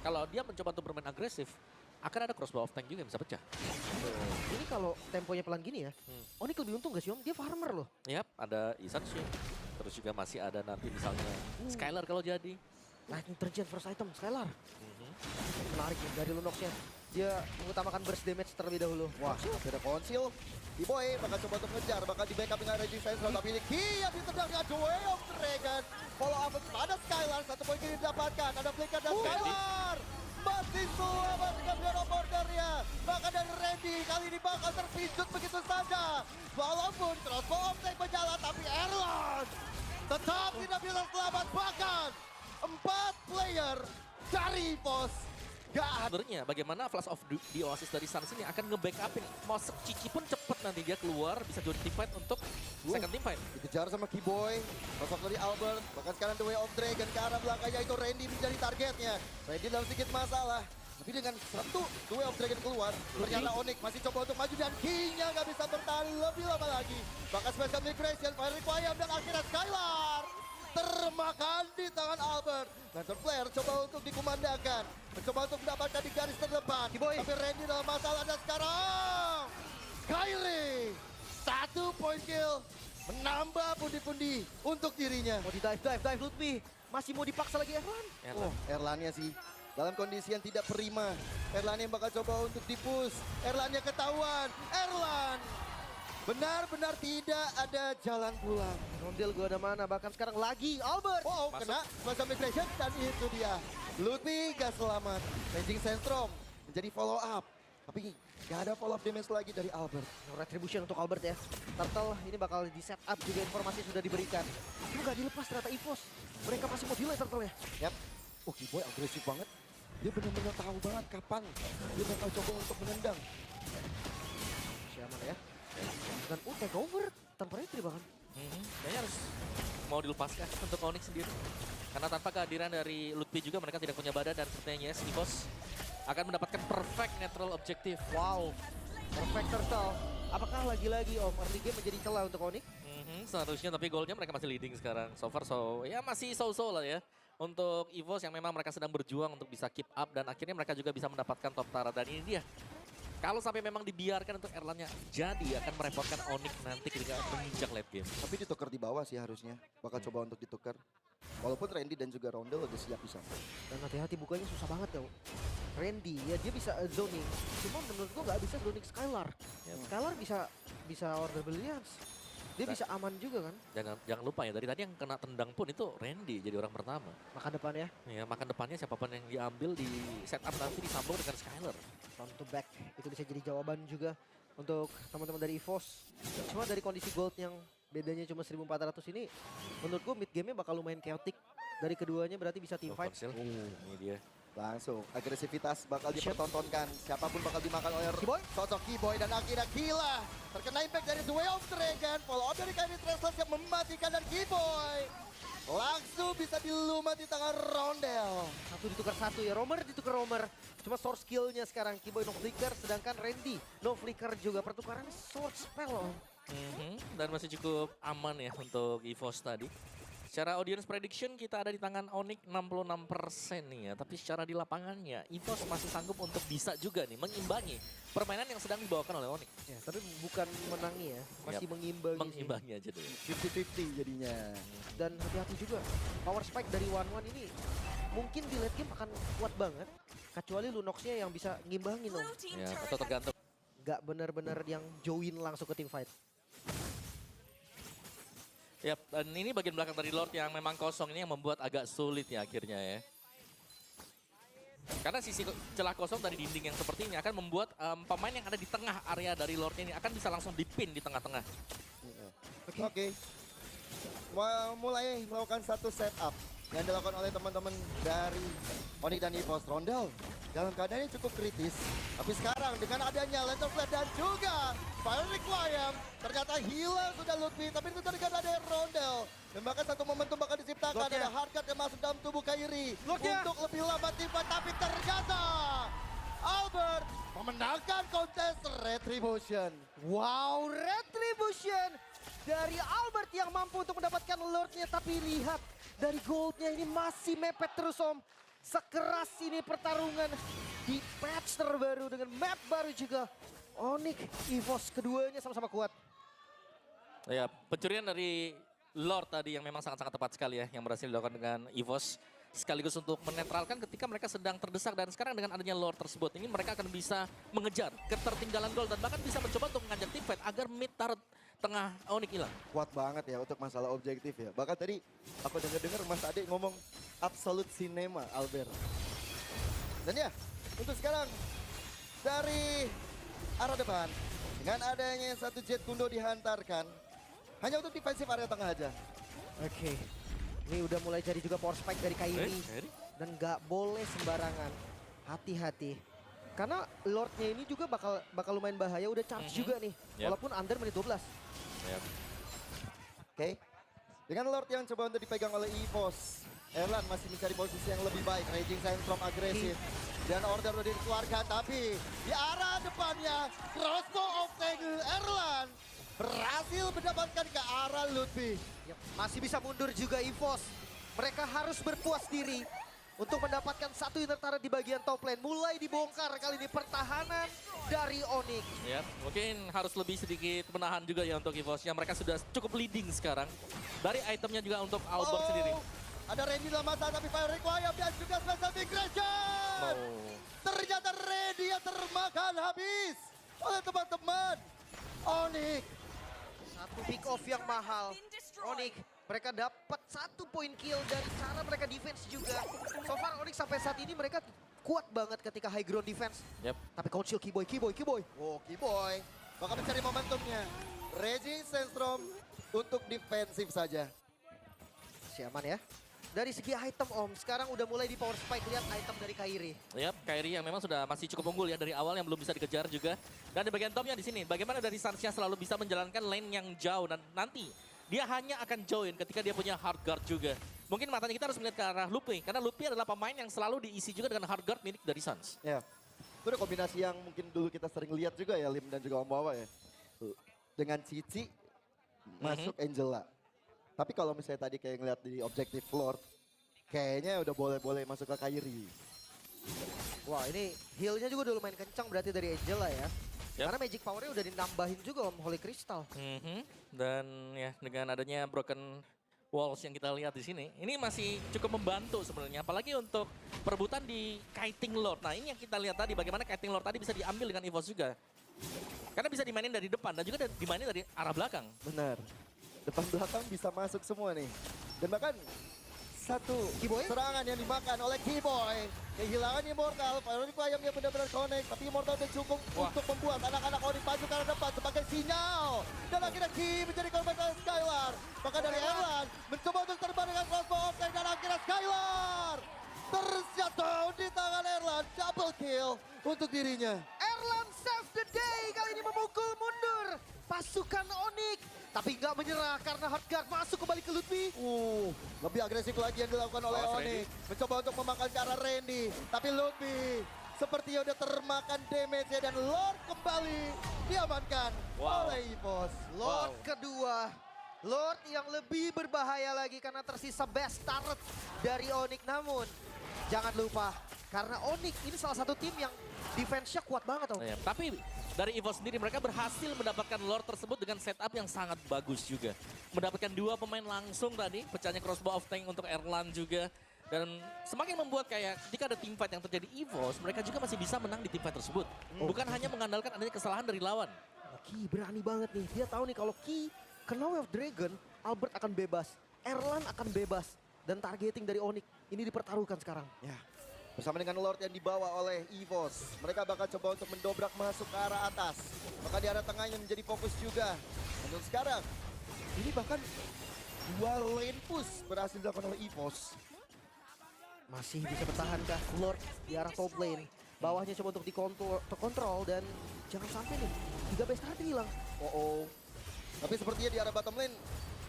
Kalau dia mencoba untuk bermain agresif, akan ada crossbow of tank juga yang bisa pecah. Ini kalau temponya pelan gini ya, Onyx lebih untung gak sih Om? Dia farmer loh. Yap, ada Isan Shin. Terus juga masih ada nanti misalnya Skylar kalau jadi. Lightning Treant first item, Skylar. Menarik nih dari Lunox-nya. Dia mengutamakan burst damage terlebih dahulu. Wah, ada konsil. Kiboy bakal coba untuk ngejar, bakal di backup dengan Resistance, tapi ini Ki yang ditendang dengan The Way of Dragon. Follow up ada Skylar, 1 poin kiri didapatkan, ada Flicker dan Skylar. Masih selamat dengan Bureau Bordernya. Bahkan dari Randy, kali ini bakal terpincut begitu saja. Walaupun crossbow of tank berjalan, tapi Erlan tetap tidak bisa selamat. Bahkan 4 player dari pos gak ada. Sebenarnya bagaimana Flash of the Oasis dari Suns ini akan nge-backupin. Mau Cici pun cepet nanti dia keluar, bisa join team fight untuk second team fight. Dikejar sama Kiboy, sosok dari Albert, bahkan sekarang The Way of Dragon ke arah belakangnya itu Randy menjadi targetnya. Randy dalam sedikit masalah, tapi dengan satu The Way of Dragon keluar, ternyata Onyx masih coba untuk maju dan King-nya nggak bisa bertahan lebih lama lagi. Bahkan Special Migration, Fire Requiem dan akhirnya Skylar termakan di tangan Albert. Lantern Flare coba untuk dikumandangkan, mencoba untuk mendapatkan di garis terdepan. Kiboy. Tapi Randy dalam masalah dan sekarang Kyrie 1 point kill, menambah pundi-pundi untuk dirinya. Mau di dive Lutfi. Masih mau dipaksa lagi Erlan. Oh, Erlannya sih dalam kondisi yang tidak prima. Erlan yang bakal coba untuk dipush. Erlannya ketahuan. Erlan benar-benar tidak ada jalan pulang. Rondel gua ada mana, bahkan sekarang lagi Albert. Wow, Masuk. kena Special Migration dan itu dia. Lutfi gak selamat. Raging Sandstorm menjadi follow up. Tapi gak ada follow up damage lagi dari Albert. No retribution untuk Albert ya. Turtle ini bakal di set up juga, informasi sudah diberikan. Cuma gak dilepas ternyata EVOS. Mereka masih mau delay Turtle ya. Yap. Oh, Kiboy agresif banget. Dia benar-benar tahu banget kapan dia bakal coba untuk menendang. Siaman ya. Dan take over tanpa retri bahkan. Kayaknya harus mau dilepaskan untuk Onyx sendiri. Karena tanpa kehadiran dari Lutfi juga mereka tidak punya badan dan sepertinya yes, EVOS akan mendapatkan perfect neutral objective. Wow. Perfect Turtle. Apakah lagi-lagi Om early game menjadi celah untuk Onyx? Seharusnya tapi goalnya mereka masih leading sekarang. So far so ya masih so-so lah ya. Untuk EVOS yang memang mereka sedang berjuang untuk bisa keep up dan akhirnya mereka juga bisa mendapatkan top Tara. Dan ini dia. Kalau sampai memang dibiarkan untuk Erlannya jadi akan merepotkan Onyx nanti ketika menginjak late game. Tapi ditukar di bawah sih harusnya. Bakal coba untuk ditukar. Walaupun Randy dan juga Rondel udah siap di sana. Dan hati-hati bukanya susah banget ya. Randy ya dia bisa zoning. Cuma menurut gua nggak bisa zoning Skylar. Skylar bisa order Brilliance. Dia bisa aman juga kan. Jangan lupa ya dari tadi yang kena tendang pun itu Randy jadi orang pertama. Makan depan ya. Ya makan depannya siapapun yang diambil di setup nanti disambung dengan Skylar. Front to back itu bisa jadi jawaban juga untuk teman-teman dari EVOS. Cuma dari kondisi gold yang bedanya cuma 1400 ini menurut gua mid game-nya bakal lumayan chaotic. Dari keduanya berarti bisa team fight. Konsil. Ini dia. Langsung agresivitas bakal dipertontonkan. Siapapun bakal dimakan oleh Kiboy. sosok Kiboy dan akhirnya gila. Terkena impact dari The Way of Dragon. Follow up dari Kyrie Tresless yang mematikan dan Kiboy langsung bisa dilumat di tangan Rondel. Satu ditukar satu ya. Romer ditukar Romer. Cuma source skillnya sekarang Kiboy no flicker. Sedangkan Randy no flicker juga. Pertukaran sword spell loh. Dan masih cukup aman ya untuk EVOS tadi. Secara audience prediction kita ada di tangan Onyx 66% nih ya. Tapi secara di lapangannya EVOS masih sanggup untuk bisa juga nih mengimbangi permainan yang sedang dibawakan oleh Onyx. Ya, tapi bukan menangi ya. Masih Yap. mengimbangi sih. Mengimbangi aja dulu. 50-50 jadinya. Dan hati-hati juga. Power spike dari One ini mungkin di late game akan kuat banget. Kecuali Lunox-nya yang bisa ngimbangin Om. Ya, atau tergantung. Gak benar-benar yang join langsung ke team fight. Yap, dan ini bagian belakang dari Lord yang memang kosong ini yang membuat agak sulit ya akhirnya ya. Karena sisi celah kosong dari dinding yang seperti ini akan membuat pemain yang ada di tengah area dari Lord ini akan bisa langsung dipin di tengah-tengah. Oke. Mulai melakukan satu setup yang dilakukan oleh teman-teman dari Onyx dan EVOS. Rondel dalam keadaan yang cukup kritis. Tapi sekarang dengan adanya Lantern Flare dan juga Fire Requiem, ternyata hilang sudah Lutfi. Tapi itu ternyata ada Rondel. Dan bahkan satu momentum bakal diciptakan. Locknya. Ada hardcut yang masuk dalam tubuh Kyrie. Locknya. Untuk lebih lama tiba. Tapi ternyata Albert memenangkan kontes Retribution. Wow, Retribution dari Albert yang mampu untuk mendapatkan Lordnya. Tapi lihat dari goldnya ini masih mepet terus Om. sekeras ini pertarungan di patch terbaru dengan map baru juga. Onyx, EVOS keduanya sama-sama kuat. Ya, pencurian dari Lord tadi yang memang sangat-sangat tepat sekali ya, yang berhasil dilakukan dengan EVOS. Sekaligus untuk menetralkan ketika mereka sedang terdesak, dan sekarang dengan adanya Lord tersebut, ini mereka akan bisa mengejar ketertinggalan gol dan bahkan bisa mencoba untuk mengajak tim fight agar mid turret tengah Onyx hilang. Kuat banget ya untuk masalah objektif ya. Bahkan tadi aku dengar Mas Ade ngomong absolute cinema Albert. Dan ya, untuk sekarang dari arah depan dengan adanya satu jet kundo dihantarkan hanya untuk defensif area tengah aja. Oke. Ini udah mulai jadi juga power spike dari Kairi. Dan nggak boleh sembarangan. Hati-hati. Karena Lordnya ini juga bakal lumayan bahaya. Udah charge juga nih. Yep. Walaupun under menit 12. Yep. Oke. Dengan Lord yang coba untuk dipegang oleh EVOS, Erlan masih mencari posisi yang lebih baik. Raging Sandstorm agresif. Dan order udah dikeluarkan, tapi di arah depannya crossbow of Tangle Erlan berhasil mendapatkan ke arah Lutfi. Yep. Masih bisa mundur juga EVOS. Mereka harus berpuas diri untuk mendapatkan satu inner turret di bagian top lane. Mulai dibongkar kali ini pertahanan dari Onyx. Ya, mungkin harus lebih sedikit menahan juga ya untuk EVOS-nya. Mereka sudah cukup leading sekarang. Dari itemnya juga untuk Albert sendiri. Ada Randy dalam mata, tapi Fire Requiem dan juga Special Migration. Ternyata Randy yang termakan habis oleh teman-teman Onyx. Satu pick off yang mahal. Onyx, mereka dapat 1 poin kill dari cara mereka defense juga. So far Onyx sampai saat ini mereka kuat banget ketika high ground defense. Yep. Tapi Council Keyboy. Oh, Keyboy bakal mencari momentumnya. Raging Sandstorm untuk defensif saja. Masih aman ya. Dari segi item Om, sekarang udah mulai di power spike, lihat item dari Kairi. Yap, Kairi yang memang sudah masih cukup unggul ya dari awal, yang belum bisa dikejar juga. Dan di bagian topnya di sini, bagaimana dari Sansya selalu bisa menjalankan lane yang jauh, dan nanti dia hanya akan join ketika dia punya hard guard juga. Mungkin matanya kita harus melihat ke arah Lupi, karena Lupi adalah pemain yang selalu diisi juga dengan hard guard milik dari Sans. Ya, itu ada kombinasi yang mungkin dulu kita sering lihat juga ya, Lim dan juga Om Wawa ya. Dengan Cici masuk Angela. Tapi kalau misalnya tadi kayak ngeliat di objektif Lord, kayaknya udah boleh-boleh masuk ke Kairi. Wah ini healnya juga udah lumayan kencang berarti dari Angela ya. Yep. Karena magic powernya udah dinambahin juga Om Holy Crystal. Dan ya dengan adanya broken walls yang kita lihat di sini, ini masih cukup membantu sebenarnya. Apalagi untuk perebutan di Kiting Lord. Nah ini yang kita lihat tadi, bagaimana Kiting Lord tadi bisa diambil dengan EVOS juga. Karena bisa dimainin dari depan dan juga dimainin dari arah belakang. Benar. Depan belakang bisa masuk semua nih. Dan bahkan satu Keyboy? serangan yang dimakan oleh Keyboy. Kehilangan Immortal, Fire Requiem yang benar-benar connect. Tapi Immortal udah cukup untuk membuat anak-anak Onyx maju ke arah depan sebagai sinyal. Dan akhirnya Key menjadi korban dari Skylar. Maka dari Erlan mencoba untuk terbang dengan crossbow of Tank dan akhirnya Skylar terjatuh di tangan Erlan. Double kill untuk dirinya. Erlan save the day, kali ini memukul mundur pasukan Onyx. Tapi nggak menyerah karena Hardguard masuk kembali ke Lutfi. Lebih agresif lagi yang dilakukan oleh Onyx. Mencoba untuk memakan ke arah Randy. Tapi Lutfi sepertinya udah termakan damage-nya dan Lord kembali diamankan oleh EVOS. Lord kedua. Lord yang lebih berbahaya lagi karena tersisa best turret dari Onyx. Namun jangan lupa karena Onyx ini salah satu tim yang defense-nya kuat banget. Ya, tapi dari EVOS sendiri mereka berhasil mendapatkan Lord tersebut dengan setup yang sangat bagus juga. Mendapatkan 2 pemain langsung tadi, pecahnya crossbow of Tank untuk Erlan juga. Dan semakin membuat kayak ketika ada team fight yang terjadi EVOS, mereka juga masih bisa menang di team fight tersebut. Bukan hanya mengandalkan adanya kesalahan dari lawan. Ki berani banget nih. Dia tahu nih kalau Ki kena Wave Dragon, Albert akan bebas. Erlan akan bebas. Dan targeting dari Onyx ini dipertaruhkan sekarang. Ya, bersama dengan Lord yang dibawa oleh EVOS. Mereka bakal coba untuk mendobrak masuk ke arah atas. Maka di arah tengahnya menjadi fokus juga. Untuk sekarang, ini bahkan 2 lane push berhasil dilakukan oleh EVOS. Masih bisa bertahan kah Lord di arah top lane. Bawahnya coba untuk terkontrol dan jangan sampai nih 3 base turret hilang. Tapi sepertinya di arah bottom lane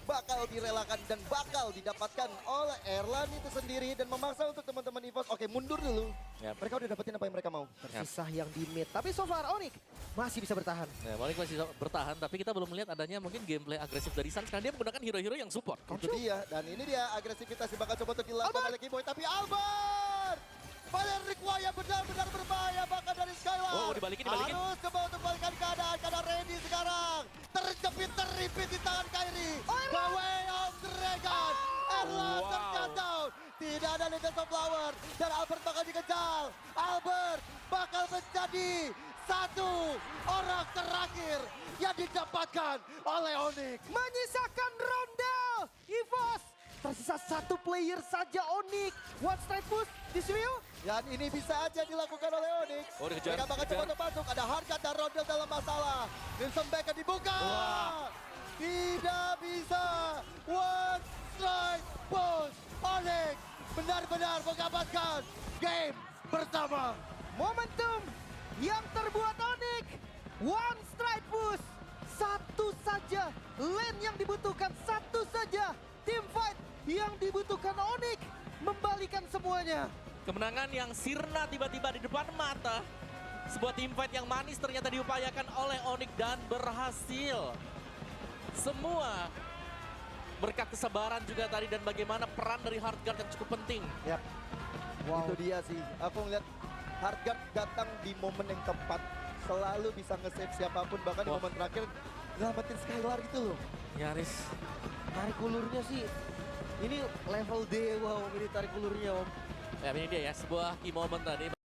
bakal direlakan dan bakal didapatkan oleh Erlan itu sendiri dan memaksa untuk teman-teman EVOS. Oke, mundur dulu. Yap. Mereka udah dapetin apa yang mereka mau. Tersisa yang di mid. Tapi so far Onyx masih bisa bertahan. Ya, Onyx masih bertahan, tapi kita belum melihat adanya mungkin gameplay agresif dari Sans karena dia menggunakan hero-hero yang support. Itu dia, dan ini dia agresivitas yang bakal coba untuk dilakukan oleh Keyboy. Tapi Albert Fire Require benar-benar berbahaya bahkan dari Skylar. Oh, dibalikin. Harus coba untuk balikan keadaan karena Randy sekarang terjepit di tangan Kairi. The Way of Dragon. Erlang Wow. terjatuh. Tidak ada Legacy of Flower dan Albert bakal dikejar. Albert bakal menjadi satu orang terakhir yang didapatkan oleh Onyx. Menyisakan ronde EVOS. Tersisa satu player saja Onyx. One strike push di Swio. Dan ini bisa aja dilakukan oleh Onyx. Oh, dikejar, Mereka bakal coba untuk masuk. Ada Harkat dan Rondel dalam masalah. Nilsson Becker dibuka. Wah. Tidak bisa. One strike push. Onyx benar-benar mendapatkan game pertama. Momentum yang terbuat Onyx. One strike push. Satu saja lane yang dibutuhkan. Satu saja team fight yang dibutuhkan Onyx. Membalikan semuanya. Kemenangan yang sirna tiba-tiba di depan mata. Sebuah team fight yang manis ternyata diupayakan oleh Onyx dan berhasil. Semua berkat kesabaran juga tadi dan bagaimana peran dari Heartguard yang cukup penting. Yap. Wow. Itu dia sih. Aku ngeliat Heartguard datang di momen yang tepat. Selalu bisa nge-save siapapun. Bahkan di Wah. momen terakhir nyelamatin Skylar gitu loh. Nyaris. Tarik ulurnya sih. Ini level dewa Om. Ini tarik ulurnya Om. Ya ini dia ya, sebuah key moment tadi.